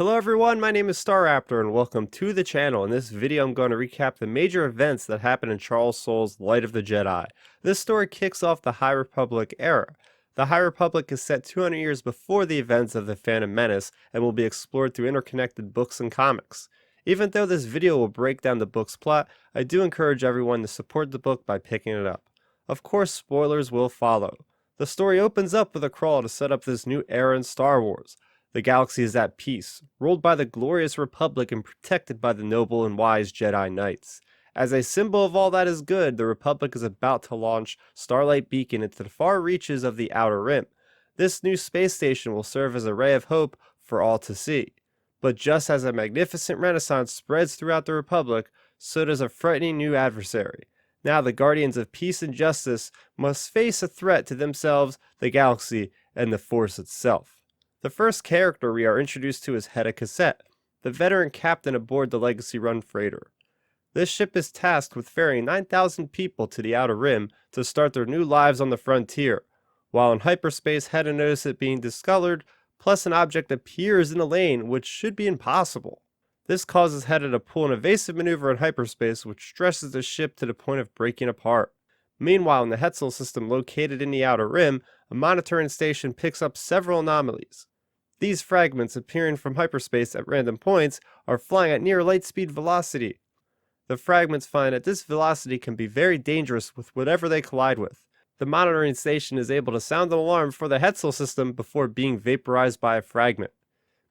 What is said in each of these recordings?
Hello everyone, my name is Starrapter and welcome to the channel. In this video I'm going to recap the major events that happened in Charles Soule's Light of the Jedi. This story kicks off the High Republic era. The High Republic is set 200 years before the events of the Phantom Menace and will be explored through interconnected books and comics. Even though this video will break down the book's plot, I do encourage everyone to support the book by picking it up. Of course, spoilers will follow. The story opens up with a crawl to set up this new era in Star Wars. The galaxy is at peace, ruled by the glorious Republic and protected by the noble and wise Jedi Knights. As a symbol of all that is good, the Republic is about to launch Starlight Beacon into the far reaches of the Outer Rim. This new space station will serve as a ray of hope for all to see. But just as a magnificent renaissance spreads throughout the Republic, so does a frightening new adversary. Now the guardians of peace and justice must face a threat to themselves, the galaxy, and the Force itself. The first character we are introduced to is Hetzel, the veteran captain aboard the Legacy-run freighter. This ship is tasked with ferrying 9,000 people to the Outer Rim to start their new lives on the frontier. While in hyperspace, Hedda notices it being discolored, plus an object appears in a lane which should be impossible. This causes Hedda to pull an evasive maneuver in hyperspace which stresses the ship to the point of breaking apart. Meanwhile, in the Hetzel system located in the Outer Rim, a monitoring station picks up several anomalies. These fragments, appearing from hyperspace at random points, are flying at near light speed velocity. The fragments find that this velocity can be very dangerous with whatever they collide with. The monitoring station is able to sound an alarm for the Hetzel system before being vaporized by a fragment.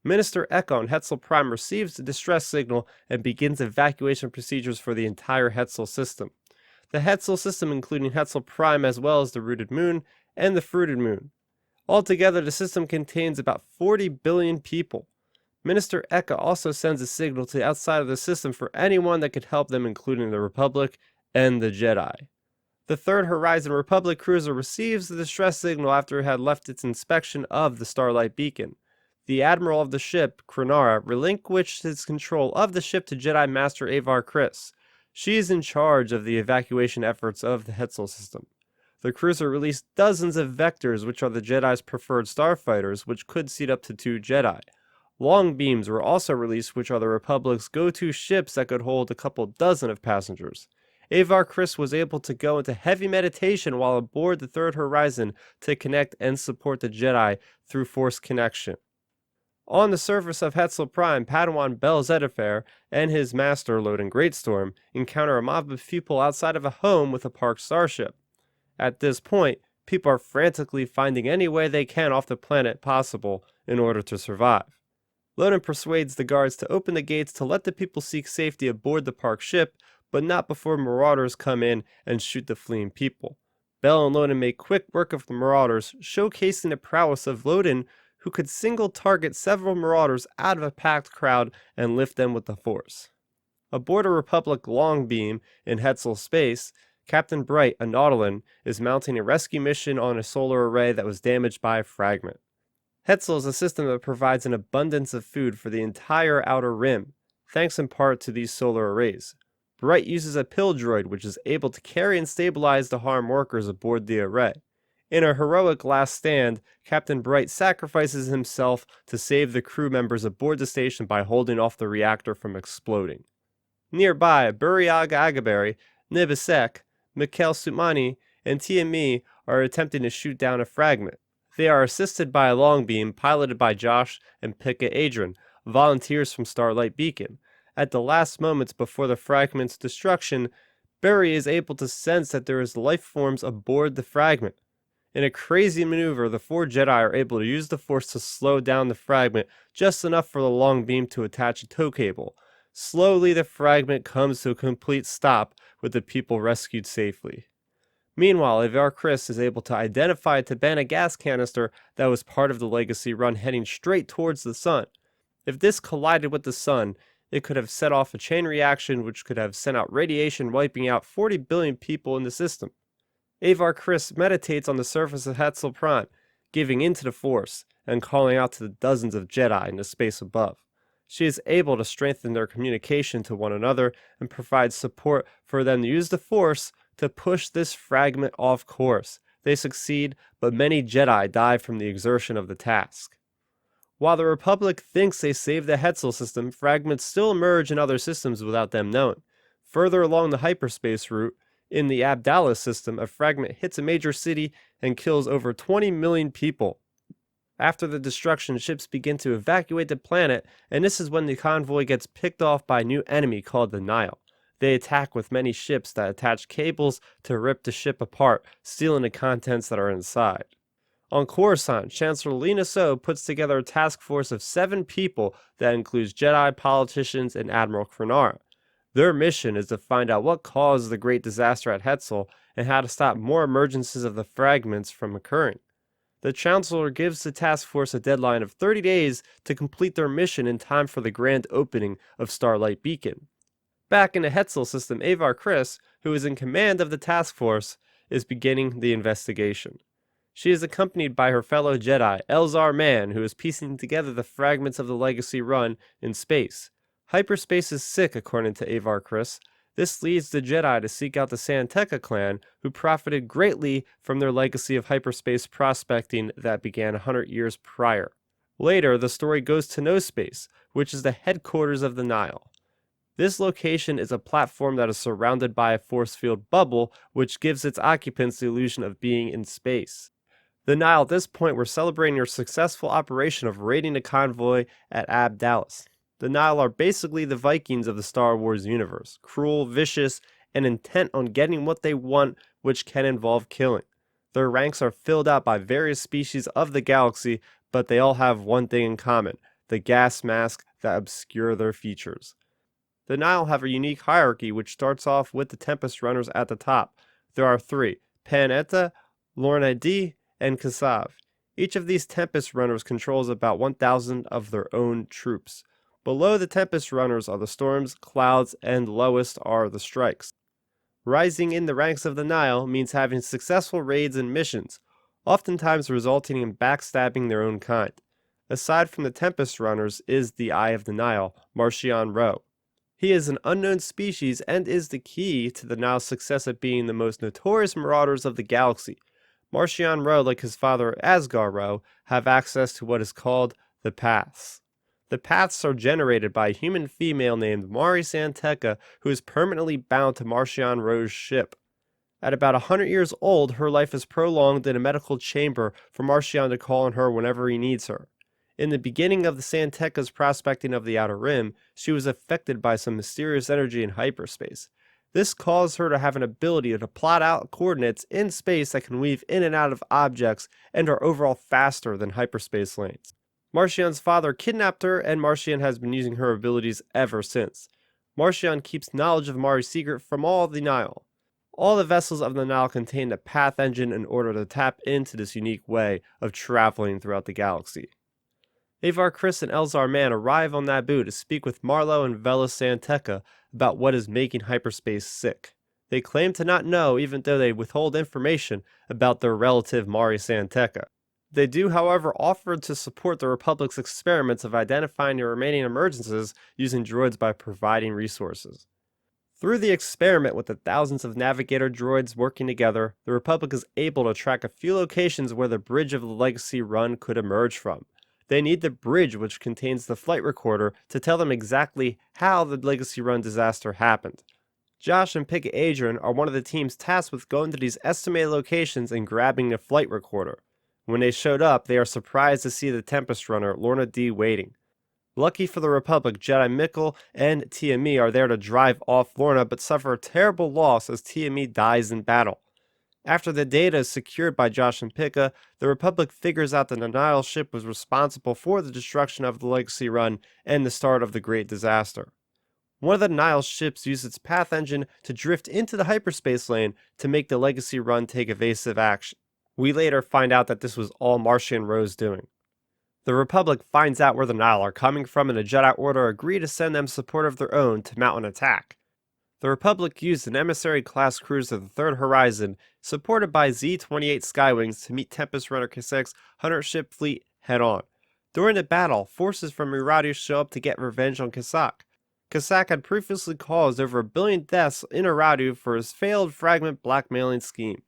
Minister Echo on Hetzel Prime receives the distress signal and begins evacuation procedures for the entire Hetzel system. The Hetzel system including Hetzel Prime as well as the Rooted Moon and the Fruited Moon. Altogether, the system contains about 40 billion people. Minister Eka also sends a signal to the outside of the system for anyone that could help them, including the Republic and the Jedi. The Third Horizon Republic cruiser receives the distress signal after it had left its inspection of the Starlight Beacon. The admiral of the ship, Krenara, relinquished his control of the ship to Jedi Master Avar Kriss. She is in charge of the evacuation efforts of the Hetzel system. The cruiser released dozens of vectors, which are the Jedi's preferred starfighters, which could seat up to 2 Jedi. Long beams were also released, which are the Republic's go-to ships that could hold a couple dozen of passengers. Avar Kriss was able to go into heavy meditation while aboard the Third Horizon to connect and support the Jedi through Force connection. On the surface of Hetzel Prime, Padawan Bel Zettifare and his master, Loden Greatstorm, encounter a mob of people outside of a home with a parked starship. At this point, people are frantically finding any way they can off the planet possible in order to survive. Loden persuades the guards to open the gates to let the people seek safety aboard the parked ship, but not before marauders come in and shoot the fleeing people. Bel and Loden make quick work of the marauders, showcasing the prowess of Loden, who could single target several marauders out of a packed crowd and lift them with the Force. Aboard a Republic long beam in Hetzel space, Captain Bright, a Nautolan, is mounting a rescue mission on a solar array that was damaged by a fragment. Hetzel is a system that provides an abundance of food for the entire Outer Rim, thanks in part to these solar arrays. Bright uses a pill droid which is able to carry and stabilize the harm workers aboard the array. In a heroic last stand, Captain Bright sacrifices himself to save the crew members aboard the station by holding off the reactor from exploding. Nearby, Buriaga Agabari, Nibisek, Mikhail Sumani, and TME are attempting to shoot down a fragment. They are assisted by a long beam piloted by Josh and Pika Adrian, volunteers from Starlight Beacon. At the last moments before the fragment's destruction, Barry is able to sense that there is life forms aboard the fragment. In a crazy maneuver, the 4 Jedi are able to use the Force to slow down the fragment just enough for the long beam to attach a tow cable. Slowly, the fragment comes to a complete stop, with the people rescued safely. Meanwhile, Avar Kriss is able to identify a Tabana gas canister that was part of the Legacy run heading straight towards the sun. If this collided with the sun, it could have set off a chain reaction which could have sent out radiation wiping out 40 billion people in the system. Avar Kriss meditates on the surface of Hetzel Prime, giving in to the Force, and calling out to the dozens of Jedi in the space above. She is able to strengthen their communication to one another and provide support for them to use the Force to push this fragment off course. They succeed, but many Jedi die from the exertion of the task. While the Republic thinks they saved the Hetzel system, fragments still emerge in other systems without them knowing. Further along the hyperspace route, in the Abdallah system, a fragment hits a major city and kills over 20 million people. After the destruction, ships begin to evacuate the planet, and this is when the convoy gets picked off by a new enemy called the Nihil. They attack with many ships that attach cables to rip the ship apart, stealing the contents that are inside. On Coruscant, Chancellor Lina So puts together a task force of 7 people that includes Jedi, politicians, and Admiral Krenara. Their mission is to find out what caused the great disaster at Hetzel and how to stop more emergencies of the fragments from occurring. The Chancellor gives the task force a deadline of 30 days to complete their mission in time for the grand opening of Starlight Beacon. Back in the Hetzel system, Avar Kriss, who is in command of the task force, is beginning the investigation. She is accompanied by her fellow Jedi, Elzar Mann, who is piecing together the fragments of the Legacy Run in space. Hyperspace is sick, according to Avar Kriss. This leads the Jedi to seek out the San Tekka clan, who profited greatly from their legacy of hyperspace prospecting that began 100 years prior. Later, the story goes to No Space, which is the headquarters of the Nihil. This location is a platform that is surrounded by a force field bubble, which gives its occupants the illusion of being in space. The Nihil at this point were celebrating their successful operation of raiding the convoy at Abdallah. The Nihil are basically the Vikings of the Star Wars universe, cruel, vicious, and intent on getting what they want, which can involve killing. Their ranks are filled out by various species of the galaxy, but they all have one thing in common: the gas mask that obscure their features. The Nihil have a unique hierarchy which starts off with the Tempest Runners at the top. There are 3, Pan-Eta, Lorna-D, and Kassav. Each of these Tempest Runners controls about 1,000 of their own troops. Below the Tempest Runners are the Storms, Clouds, and lowest are the Strikes. Rising in the ranks of the Nihil means having successful raids and missions, oftentimes resulting in backstabbing their own kind. Aside from the Tempest Runners is the Eye of the Nihil, Marchion Ro. He is an unknown species and is the key to the Nihil's success at being the most notorious marauders of the galaxy. Marchion Ro, like his father Asgar Ro, have access to what is called the Paths. The Paths are generated by a human female named Mari San Tekka, who is permanently bound to Marchion Ro's ship. At about 100 years old, her life is prolonged in a medical chamber for Marchion to call on her whenever he needs her. In the beginning of the San Tekka's prospecting of the Outer Rim, she was affected by some mysterious energy in hyperspace. This caused her to have an ability to plot out coordinates in space that can weave in and out of objects and are overall faster than hyperspace lanes. Marchion's father kidnapped her, and Marchion has been using her abilities ever since. Marchion keeps knowledge of Mari's secret from all the Nihil. All the vessels of the Nihil contain a path engine in order to tap into this unique way of traveling throughout the galaxy. Avar Kriss and Elzar Mann arrive on Naboo to speak with Marlo and Vela San Tekka about what is making hyperspace sick. They claim to not know, even though they withhold information about their relative Mari San Tekka. They do, however, offer to support the Republic's experiments of identifying the remaining emergencies using droids by providing resources. Through the experiment with the thousands of navigator droids working together, the Republic is able to track a few locations where the bridge of the Legacy Run could emerge from. They need the bridge, which contains the flight recorder, to tell them exactly how the Legacy Run disaster happened. Josh and Pickett Adrian are one of the teams tasked with going to these estimated locations and grabbing the flight recorder. When they showed up, they are surprised to see the Tempest Runner, Lorna-D, waiting. Lucky for the Republic, Jedi Mikkel and TME are there to drive off Lorna, but suffer a terrible loss as TME dies in battle. After the data is secured by Josh and Pika, the Republic figures out that the Nihil ship was responsible for the destruction of the Legacy Run and the start of the Great Disaster. One of the Nihil ships used its path engine to drift into the hyperspace lane to make the Legacy Run take evasive action. We later find out that this was all Marchion Ro's doing. The Republic finds out where the Nihil are coming from, and the Jedi Order agree to send them support of their own to mount an attack. The Republic used an emissary-class cruiser, the Third Horizon, supported by Z-28 Skywings, to meet Tempest Runner Kasek's 100-ship fleet head-on. During the battle, forces from Miradu show up to get revenge on Kassak. Kassak had previously caused over 1 billion deaths in Miradu for his failed fragment blackmailing scheme.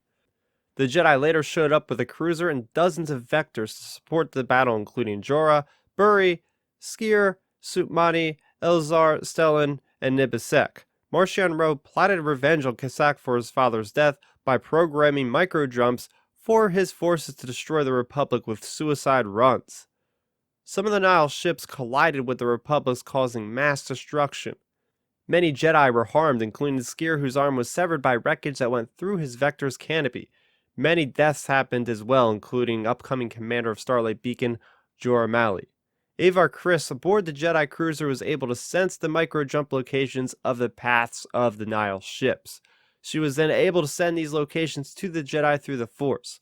The Jedi later showed up with a cruiser and dozens of vectors to support the battle, including Jorah, Buri, Skier, Supmani, Elzar, Stellan, and Nibisek. Marchion Ro plotted revenge on Kasak for his father's death by programming micro-jumps for his forces to destroy the Republic with suicide runs. Some of the Nihil ships collided with the Republic's, causing mass destruction. Many Jedi were harmed, including Skier, whose arm was severed by wreckage that went through his Vector's canopy. Many deaths happened as well, including upcoming commander of Starlight Beacon, Jor Mali. Avar Kriss aboard the Jedi cruiser was able to sense the micro-jump locations of the paths of the Nihil ships. She was then able to send these locations to the Jedi through the Force.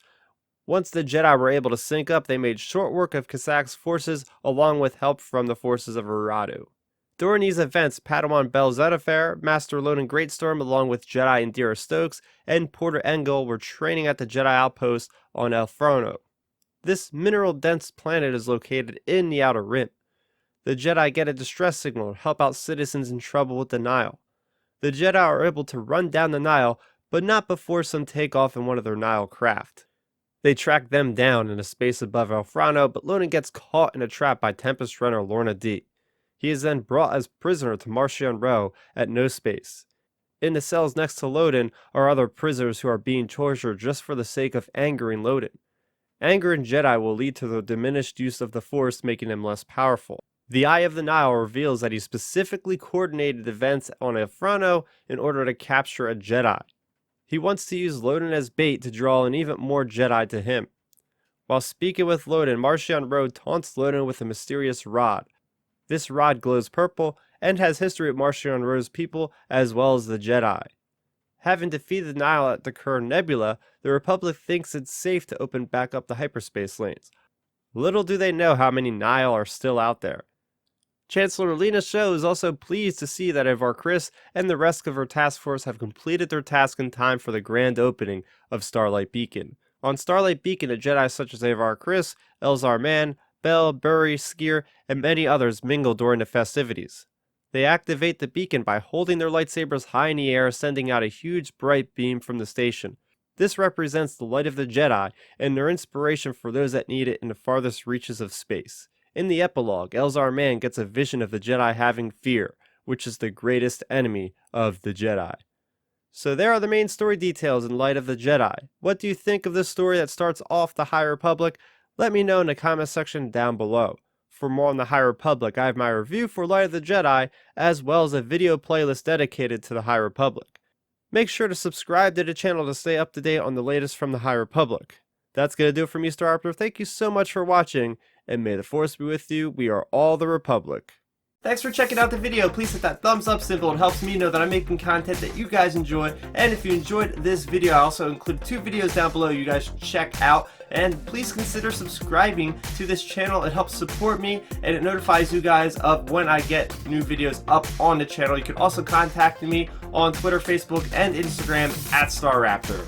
Once the Jedi were able to sync up, they made short work of Kasak's forces, along with help from the forces of Aradu. During these events, Padawan Bel Zettifar, Master Loden Greatstorm, along with Jedi Indira Stokes and Porter Engel were training at the Jedi outpost on Elfrono. This mineral-dense planet is located in the Outer Rim. The Jedi get a distress signal to help out citizens in trouble with the Nihil. The Jedi are able to run down the Nihil, but not before some take off in one of their Nihil craft. They track them down in a space above Elfrono, but Loden gets caught in a trap by Tempest runner Lorna D. He is then brought as prisoner to Marchion Ro at No Space. In the cells next to Loden are other prisoners who are being tortured just for the sake of angering Loden. Anger in Jedi will lead to the diminished use of the Force, making him less powerful. The Eye of the Nihil reveals that he specifically coordinated events on Elfrono in order to capture a Jedi. He wants to use Loden as bait to draw in even more Jedi to him. While speaking with Loden, Marchion Ro taunts Loden with a mysterious rod. This rod glows purple and has history with Marchion Ro's people as well as the Jedi. Having defeated the Nihil at the Kur Nebula, the Republic thinks it's safe to open back up the hyperspace lanes. Little do they know how many Nihil are still out there. Chancellor Lena Sho is also pleased to see that Avar Kriss and the rest of her task force have completed their task in time for the grand opening of Starlight Beacon. On Starlight Beacon, a Jedi such as Avar Kriss, Elzar Mann, Bel, Buri, Skier, and many others mingle during the festivities. They activate the beacon by holding their lightsabers high in the air, sending out a huge bright beam from the station. This represents the light of the Jedi and their inspiration for those that need it in the farthest reaches of space. In the epilogue, Elzar Mann gets a vision of the Jedi having fear, which is the greatest enemy of the Jedi. So there are the main story details in Light of the Jedi. What do you think of this story that starts off the High Republic? Let me know in the comment section down below. For more on the High Republic, I have my review for Light of the Jedi, as well as a video playlist dedicated to the High Republic. Make sure to subscribe to the channel to stay up to date on the latest from the High Republic. That's going to do it for me, Starrapter. Thank you so much for watching, and may the Force be with you. We are all the Republic. Thanks for checking out the video. Please hit that thumbs up symbol. It helps me know that I'm making content that you guys enjoy. And if you enjoyed this video, I also include 2 videos down below you guys should check out. And please consider subscribing to this channel. It helps support me and it notifies you guys of when I get new videos up on the channel. You can also contact me on Twitter, Facebook, and Instagram at Starrapter.